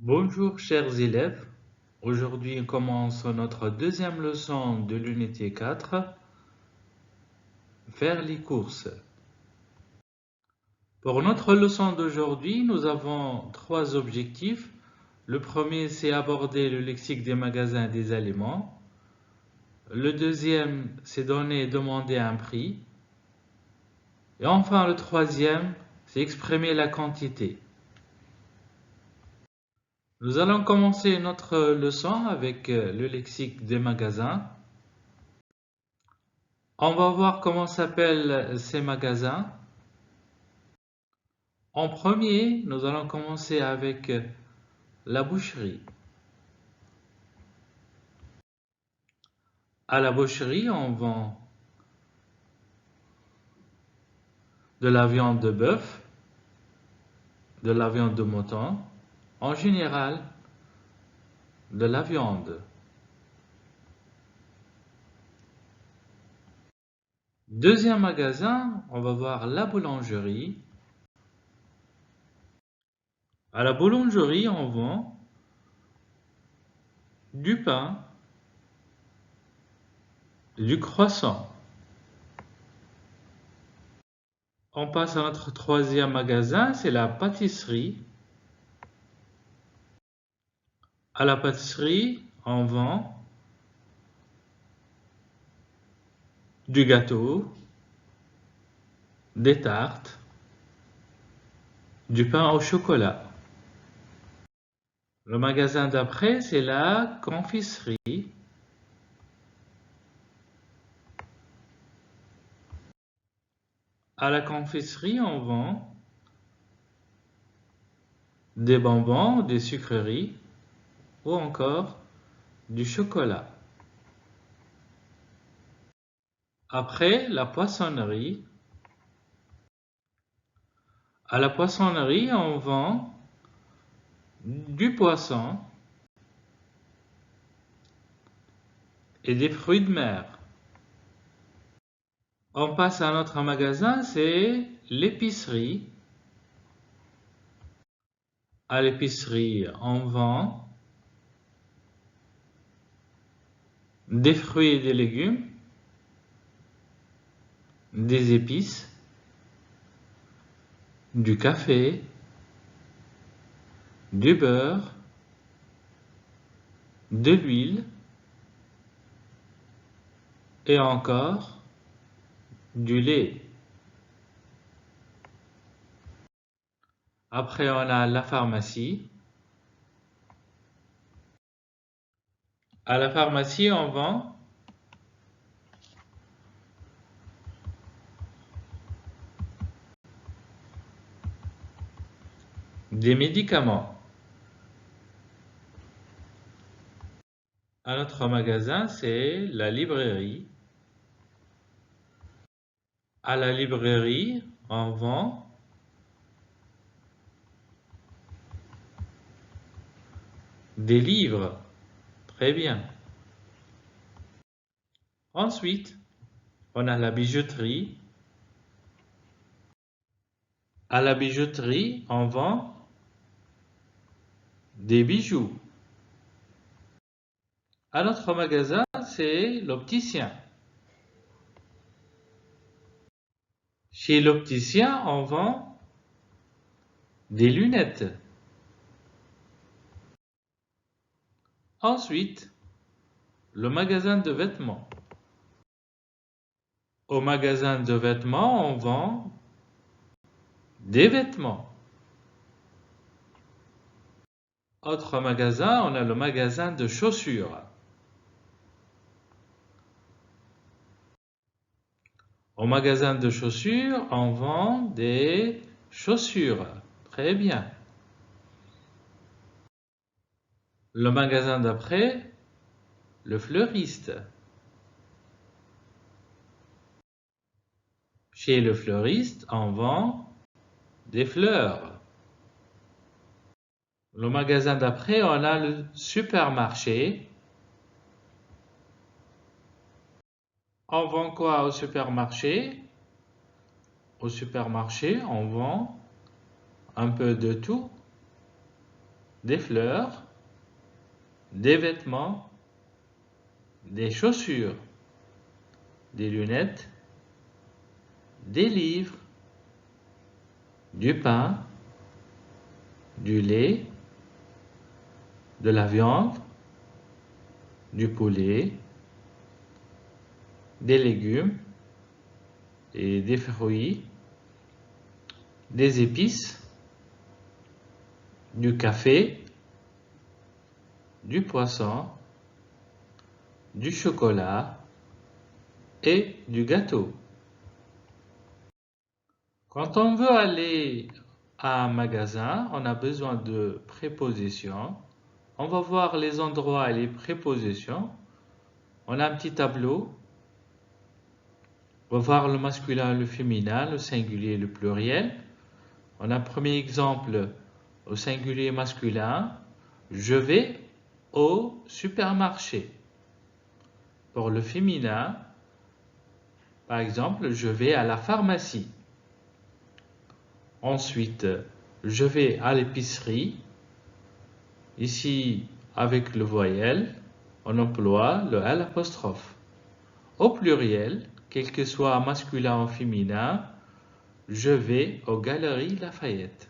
Bonjour chers élèves, aujourd'hui on commence notre deuxième leçon de l'unité 4, faire les courses. Pour notre leçon d'aujourd'hui, nous avons trois objectifs. Le premier, c'est aborder le lexique des magasins des aliments. Le deuxième, c'est donner et demander un prix. Et enfin, le troisième, c'est exprimer la quantité. Nous allons commencer notre leçon avec le lexique des magasins. On va voir comment s'appellent ces magasins. En premier, nous allons commencer avec la boucherie. À la boucherie, on vend de la viande de bœuf, de la viande de mouton, en général, de la viande. Deuxième magasin, on va voir la boulangerie. À la boulangerie, on vend du pain, du croissant. On passe à notre troisième magasin, c'est la pâtisserie. À la pâtisserie, on vend du gâteau, des tartes, du pain au chocolat. Le magasin d'après, c'est la confiserie. À la confiserie, on vend des bonbons, des sucreries ou encore du chocolat. Après, la poissonnerie. À la poissonnerie, on vend du poisson et des fruits de mer. On passe à notre magasin, c'est l'épicerie. À l'épicerie, on vend des fruits et des légumes, des épices, du café, du beurre, de l'huile et encore du lait. Après, on a la pharmacie. À la pharmacie, on vend des médicaments. À notre magasin, c'est la librairie. À la librairie, on vend des livres. Très bien. Ensuite, on a la bijouterie. À la bijouterie, on vend des bijoux. À notre magasin, c'est l'opticien. Chez l'opticien, on vend des lunettes. Ensuite, le magasin de vêtements. Au magasin de vêtements, on vend des vêtements. Autre magasin, on a le magasin de chaussures. Au magasin de chaussures, on vend des chaussures. Très bien. Le magasin d'après, le fleuriste. Chez le fleuriste, on vend des fleurs. Le magasin d'après, on a le supermarché. On vend quoi au supermarché? Au supermarché, on vend un peu de tout. des fleurs, des vêtements, des chaussures, des lunettes, des livres, du pain, du lait, de la viande, du poulet, des légumes et des fruits, des épices, du café, du poisson, du chocolat et du gâteau. Quand on veut aller à un magasin, on a besoin de prépositions. On va voir les endroits et les prépositions. On a un petit tableau. On va voir le masculin, le féminin, le singulier et le pluriel. On a un premier exemple au singulier masculin. Je vais au supermarché. Pour le féminin, par exemple, je vais à la pharmacie. Ensuite, je vais à l'épicerie. Ici, avec le voyelle, on emploie le L'. Au pluriel, quel que soit masculin ou féminin, je vais aux Galeries Lafayette.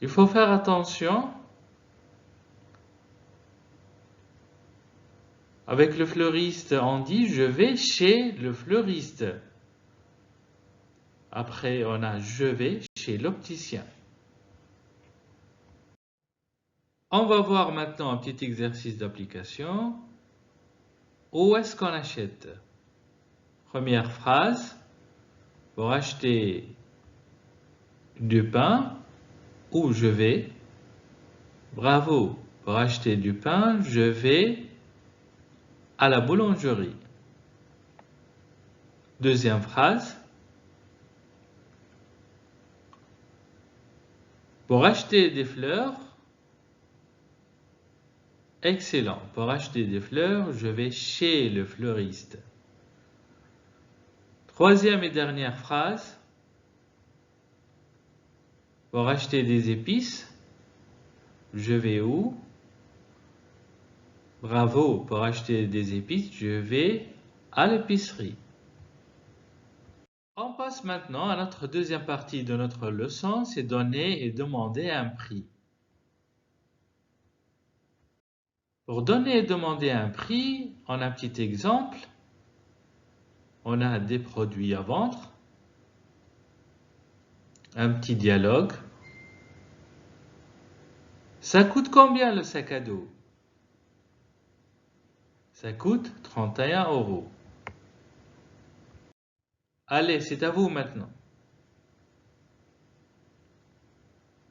Il faut faire attention. Avec le fleuriste, on dit je vais chez le fleuriste. Après, on a je vais chez l'opticien. On va voir maintenant un petit exercice d'application. Où est-ce qu'on achète? Première phrase. Pour acheter du pain, où je vais? Bravo. Pour acheter du pain, je vais à la boulangerie. Deuxième phrase. Pour acheter des fleurs, excellent. Pour acheter des fleurs, je vais chez le fleuriste. Troisième et dernière phrase. Pour acheter des épices, je vais où? Bravo. Pour acheter des épices, je vais à l'épicerie. On passe maintenant à notre deuxième partie de notre leçon, c'est donner et demander un prix. Pour donner et demander un prix, on a un petit exemple. On a des produits à vendre, un petit dialogue. Ça coûte combien le sac à dos? Ça coûte 31 €. Allez, c'est à vous maintenant.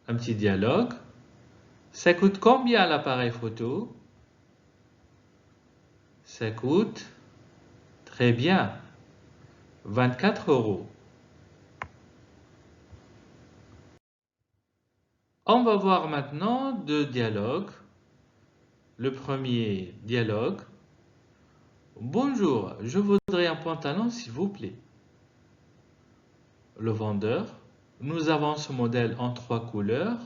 Un petit dialogue. Ça coûte combien l'appareil photo? Ça coûte, très bien, 24 €. On va voir maintenant deux dialogues. Le premier dialogue. Bonjour, je voudrais un pantalon s'il vous plaît. Le vendeur. Nous avons ce modèle en 3 couleurs.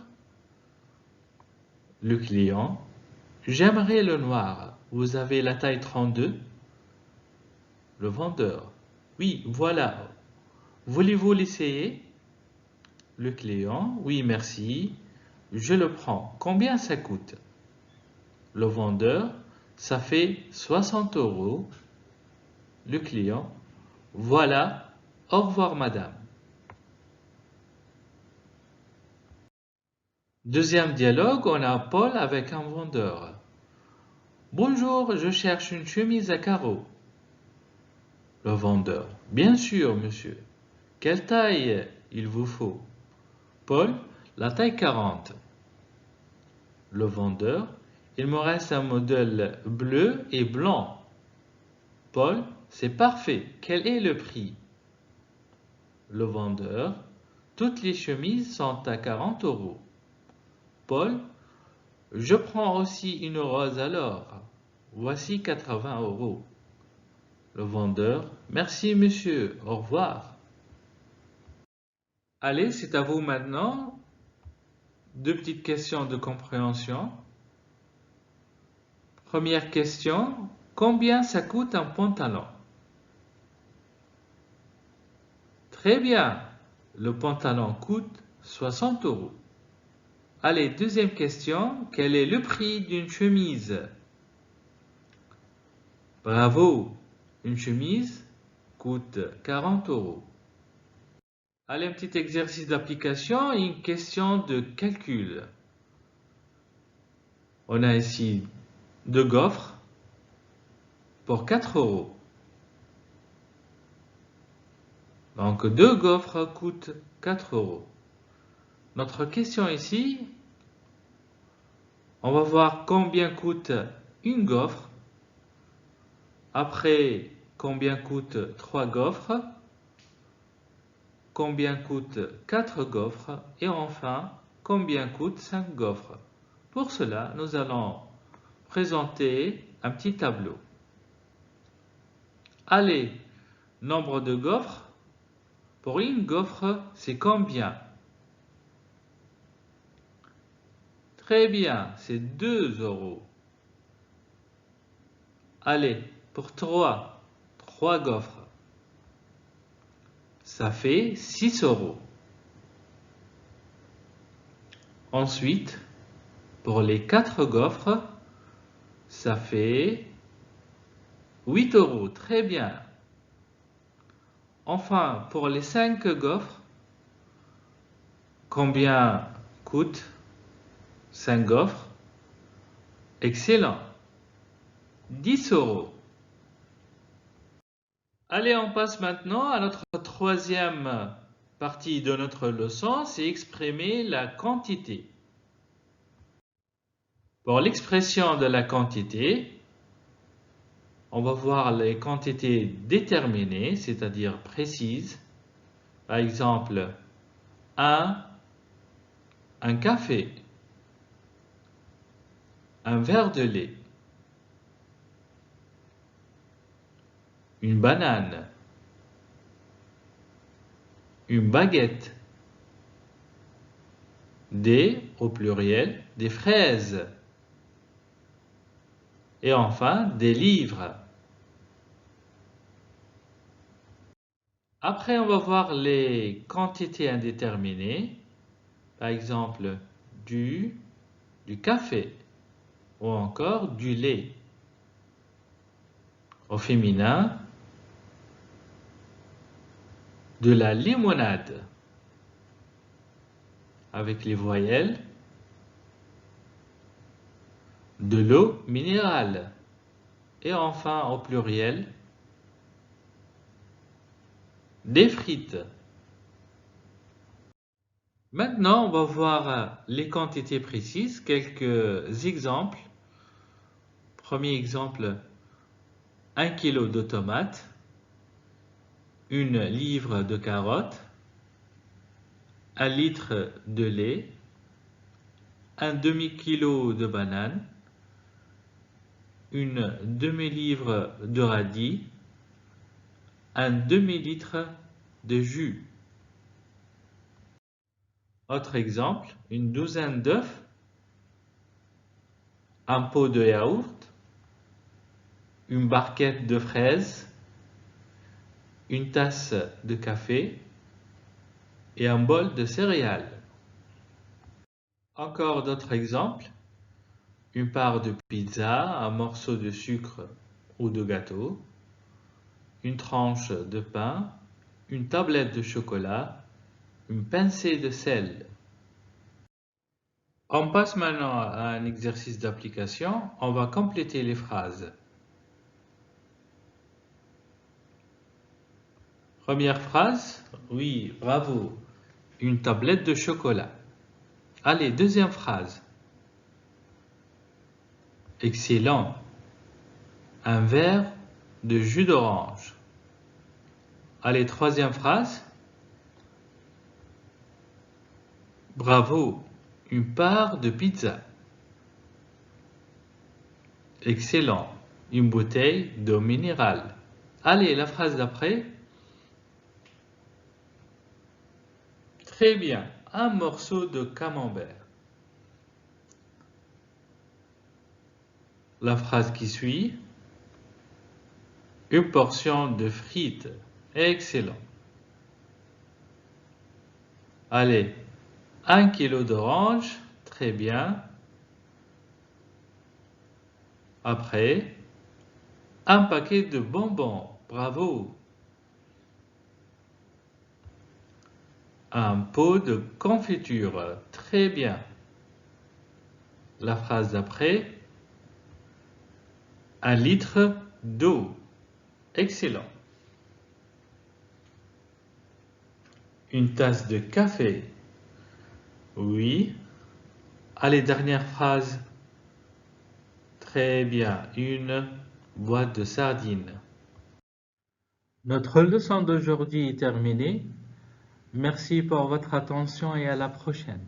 Le client. J'aimerais le noir. Vous avez la taille 32? Le vendeur. Oui, voilà. Voulez-vous l'essayer? Le client. Oui, merci. Je le prends. Combien ça coûte? Le vendeur. Ça fait 60 €. Le client. Voilà. Au revoir, madame. Deuxième dialogue, on a Paul avec un vendeur. Bonjour, je cherche une chemise à carreaux. Le vendeur. Bien sûr, monsieur. Quelle taille il vous faut? Paul, la taille 40. Le vendeur. Il me reste un modèle bleu et blanc. Paul, c'est parfait. Quel est le prix? Le vendeur. Toutes les chemises sont à 40 €. Paul, je prends aussi une rose alors. Voici 80 €. Le vendeur. Merci monsieur. Au revoir. Allez, c'est à vous maintenant deux petites questions de compréhension. Première question, combien ça coûte un pantalon? Très bien, le pantalon coûte 60 euros. Allez, deuxième question, quel est le prix d'une chemise? Bravo, une chemise coûte 40 euros. Allez, un petit exercice d'application et une question de calcul. On a ici deux gaufres pour 4 euros. Donc, deux gaufres coûtent 4 euros. Notre question ici, on va voir combien coûte une gaufre. Après, combien coûte 3 gaufres. Combien coûte 4 gaufres. Et enfin, combien coûte 5 gaufres. Pour cela, nous allons présenter un petit tableau. Allez, nombre de gaufres. Pour une gaufre, c'est combien? Très bien, c'est 2 euros. Allez, pour 3 gaufres, ça fait 6 euros. Ensuite, pour les 4 gaufres, ça fait 8 euros. Très bien. Enfin, pour les 5 gaufres, combien coûte 5 gaufres? Excellent. 10 euros. Allez, on passe maintenant à notre troisième partie de notre leçon, c'est exprimer la quantité. Pour l'expression de la quantité, on va voir les quantités déterminées, c'est-à-dire précises. Par exemple, un café, un verre de lait, une banane, une baguette, au pluriel, des fraises, et enfin des livres. Après, on va voir les quantités indéterminées, par exemple du café ou encore du lait. Au féminin, de la limonade avec les voyelles, de l'eau minérale et enfin au pluriel, des frites. Maintenant, on va voir les quantités précises, quelques exemples. Premier exemple, 1 kg de tomates, 1 livre de carottes, 1 litre de lait, 1 demi-kilo de bananes, 1 demi-livre de radis, 1 demi-litre de jus. Autre exemple, une douzaine d'œufs, un pot de yaourt, une barquette de fraises, une tasse de café et un bol de céréales. Encore d'autres exemples, une part de pizza, un morceau de sucre ou de gâteau, une tranche de pain, une tablette de chocolat, une pincée de sel. On passe maintenant à un exercice d'application. On va compléter les phrases. Première phrase, oui, bravo, une tablette de chocolat. Allez, deuxième phrase. Excellent, un verre de jus d'orange. Allez, troisième phrase. Bravo, une part de pizza. Excellent, une bouteille d'eau minérale. Allez, la phrase d'après. Très bien, un morceau de camembert. La phrase qui suit. Une portion de frites. Excellent. Allez, 1 kilo d'oranges. Très bien. Après, un paquet de bonbons. Bravo. Un pot de confiture. Très bien. La phrase d'après. 1 litre d'eau. Excellent. Une tasse de café. Oui. Allez, dernière phrase. Très bien. Une boîte de sardines. Notre leçon d'aujourd'hui est terminée. Merci pour votre attention et à la prochaine.